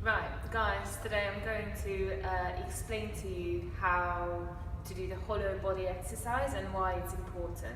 Right, guys, today I'm going to explain to you how to do the hollow body exercise and why it's important.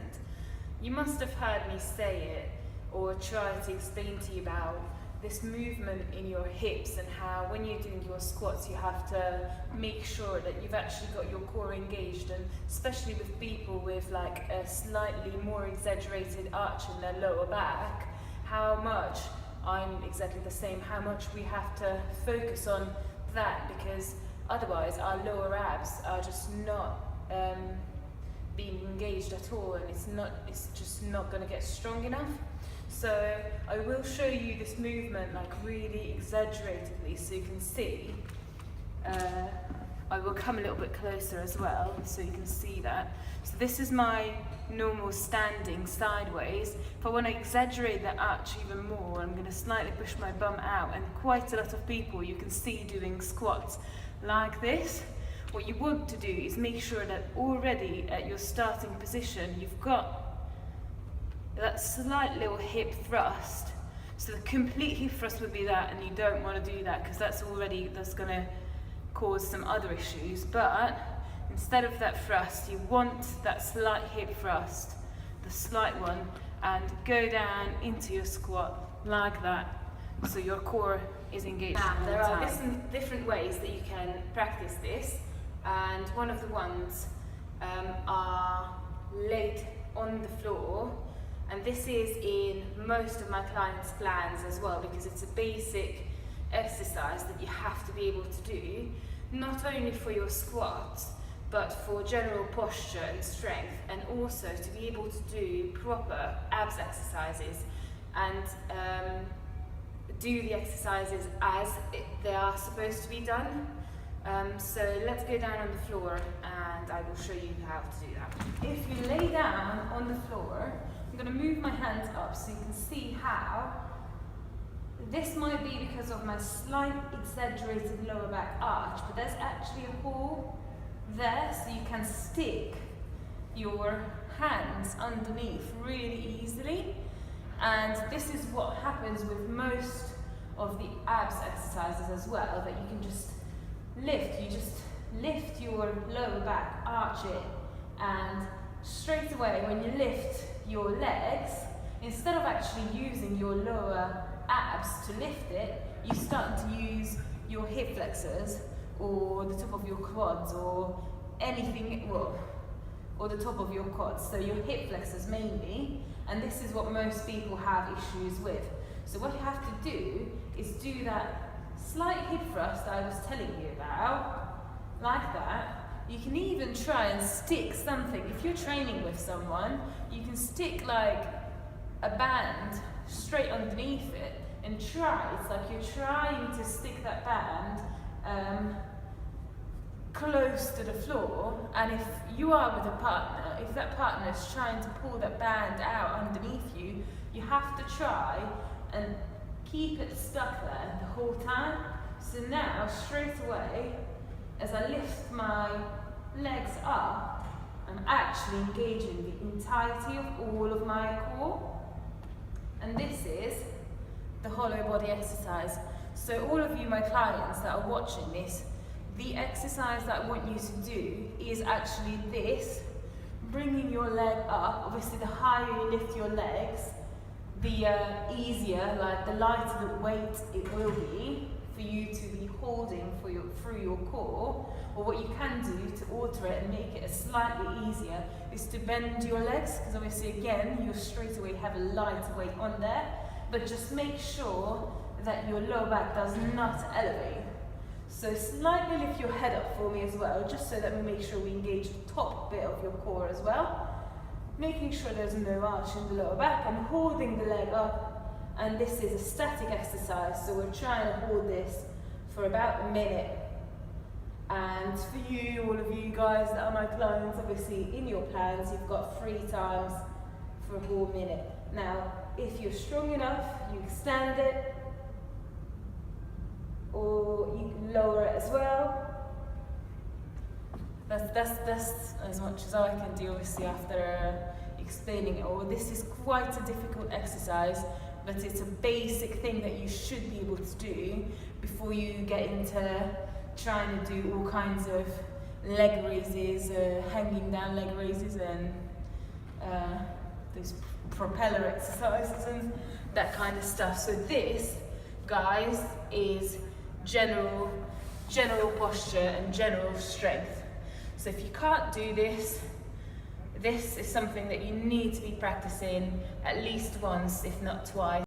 You must have heard me say it or try to explain to you about this movement in your hips and how when you're doing your squats you have to make sure that you've actually got your core engaged, and especially with people with like a slightly more exaggerated arch in their lower back, how much I'm exactly the same, how much we have to focus on that, because otherwise our lower abs are just not being engaged at all, and it's just not going to get strong enough. So I will show you this movement like really exaggeratedly so you can see. I will come a little bit closer as well so you can see that. So this is my normal standing sideways. If I want to exaggerate the arch even more, I'm going to slightly push my bum out, and quite a lot of people you can see doing squats like this. What you want to do is make sure that already at your starting position you've got that slight little hip thrust. So the complete hip thrust would be that, and you don't want to do that because that's going to cause some other issues. But instead of that thrust, you want that slight hip thrust, the slight one, and go down into your squat like that, so your core is engaged. Now, there are different ways that you can practice this, and one of the ones are laid on the floor, and this is in most of my clients' plans as well, because it's a basic exercise that you have to be able to do, not only for your squats, but for general posture and strength, and also to be able to do proper abs exercises and do the exercises as they are supposed to be done. So let's go down on the floor and I will show you how to do that. If you lay down on the floor, I'm going to move my hands up so you can see how. This might be because of my slight exaggerated lower back arch, but there's actually a hole there so you can stick your hands underneath really easily. And this is what happens with most of the abs exercises as well, that you can just lift your lower back, arch it, and straight away when you lift your legs, instead of actually using your lower abs to lift it, you start to use your hip flexors or the top of your quads or anything, or the top of your quads, so your hip flexors mainly, and this is what most people have issues with. So what you have to do is do that slight hip thrust I was telling you about, like that. You can even try and stick something. If you're training with someone, you can stick like a band straight underneath it and try. It's like you're trying to stick that band close to the floor, and if you are with a partner, if that partner is trying to pull that band out underneath you, you have to try and keep it stuck there the whole time. So now, straight away, as I lift my legs up, I'm actually engaging the entirety of all of my core. And this is the hollow body exercise. So all of you, my clients that are watching this, the exercise that I want you to do is actually this, bringing your leg up. Obviously the higher you lift your legs, the easier, like the lighter the weight it will be for you to be holding through your core. Or what you can do to alter it and make it slightly easier is to bend your legs, because obviously again you straight away have a lighter weight on there, but just make sure that your lower back does not elevate. So slightly lift your head up for me as well, just so that we make sure we engage the top bit of your core as well. Making sure there's no arch in the lower back and holding the leg up. And this is a static exercise, so we're trying to hold this for about a minute. And for you, all of you guys that are my clients, obviously in your plans you've got 3 times for a whole minute. Now, if you're strong enough, you extend it, or you can lower it as well. That's as much as I can do, obviously, after explaining it all. This is quite a difficult exercise, but it's a basic thing that you should be able to do, before you get into trying to do all kinds of leg raises, hanging down leg raises, and those propeller exercises and that kind of stuff. So this, guys, is general posture and general strength. So if you can't do this, this is something that you need to be practicing at least once, if not twice.